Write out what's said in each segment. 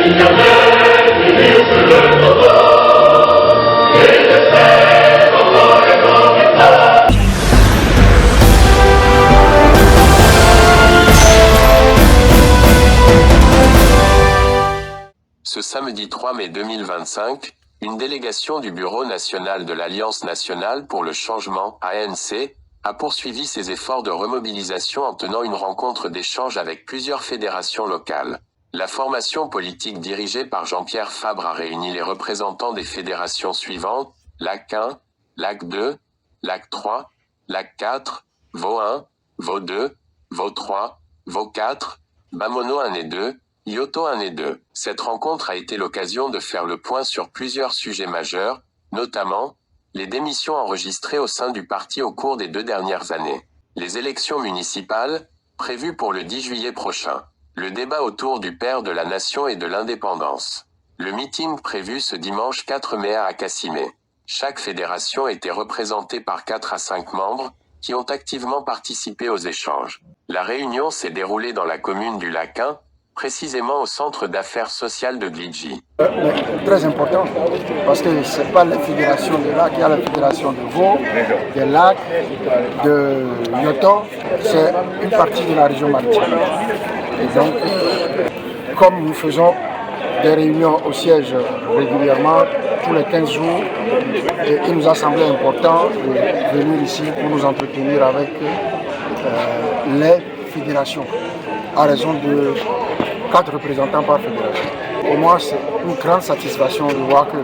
Ce samedi 3 mai 2025, une délégation du Bureau national de l'Alliance nationale pour le changement, ANC, a poursuivi ses efforts de remobilisation en tenant une rencontre d'échange avec plusieurs fédérations locales. La formation politique dirigée par Jean-Pierre Fabre a réuni les représentants des fédérations suivantes: LAC 1, LAC 2, LAC 3, LAC 4, VAU 1, VAU 2, VAU 3, VAU 4, Bamono 1 et 2, Yoto 1 et 2. Cette rencontre a été l'occasion de faire le point sur plusieurs sujets majeurs, notamment les démissions enregistrées au sein du parti au cours des 2 dernières années, les élections municipales, prévues pour le 10 juillet prochain, le débat autour du père de la nation et de l'indépendance, le meeting prévu ce dimanche 4 mai à Akassimé. Chaque fédération était représentée par 4 à 5 membres, qui ont activement participé aux échanges. La réunion s'est déroulée dans la commune du Lac 1, précisément au centre d'affaires sociales de Glidji. Très important, parce que ce n'est pas la fédération de Lac, il y a la fédération de Vaud, de Lac, de Yoto, c'est une partie de la région maritime. Et donc, comme nous faisons des réunions au siège régulièrement, tous les 15 jours, et il nous a semblé important de venir ici pour nous entretenir avec les fédérations, à raison de 4 représentants par fédération. Pour moi, c'est une grande satisfaction de voir que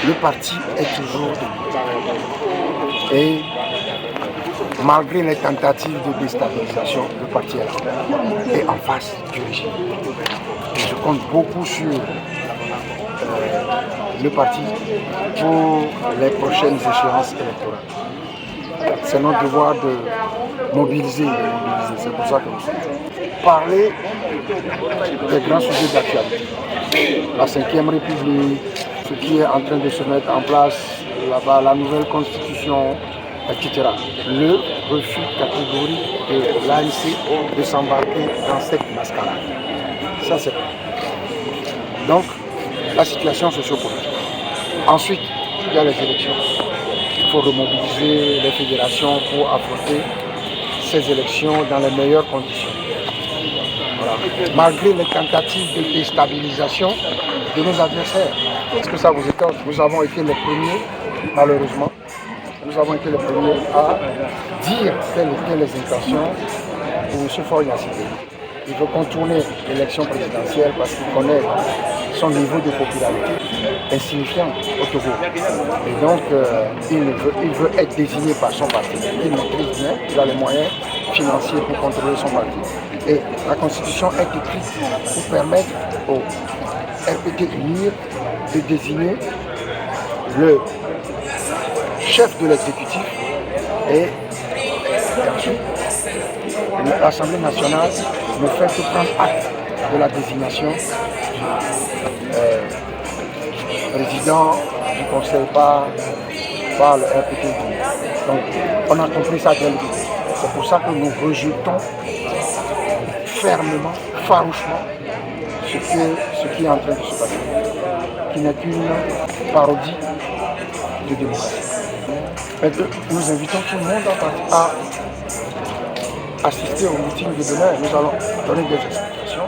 le parti est toujours debout. Et malgré les tentatives de déstabilisation, le parti est là, et en face du régime. Et je compte beaucoup sur le parti pour les prochaines échéances électorales. C'est notre devoir de mobiliser. C'est pour ça que nous sommes. Parler des grands sujets d'actualité. La 5e République, ce qui est en train de se mettre en place là-bas, la nouvelle constitution, etc. Le refus catégorique de l'ANC de s'embarquer dans cette mascarade. Ça, c'est donc la situation sociopolitique. Ensuite, il y a les élections. Il faut remobiliser les fédérations pour affronter ces élections dans les meilleures conditions. Voilà. Malgré les tentatives de déstabilisation de nos adversaires. Est-ce que ça vous étonne? Nous avons été les premiers, malheureusement, nous avons été les premiers à dire quelles étaient les intentions de M. Faure Gnassingbé. Il veut contourner l'élection présidentielle parce qu'il connaît son niveau de popularité insignifiant au Togo. Et donc, il veut être désigné par son parti. Il maîtrise bien, il a les moyens financiers pour contrôler son parti. Et la Constitution est écrite pour permettre au RPT unir de désigner le chef de l'exécutif et ensuite l'Assemblée nationale ne fait que prendre acte de la désignation du président du conseil par le RPT. Donc on a compris ça dès le début. C'est pour ça que nous rejetons fermement, farouchement ce qui est en train de se passer, qui n'est qu'une parodie de démocratie. Et que nous invitons tout le monde à assister au meeting de demain. Nous allons donner des explications.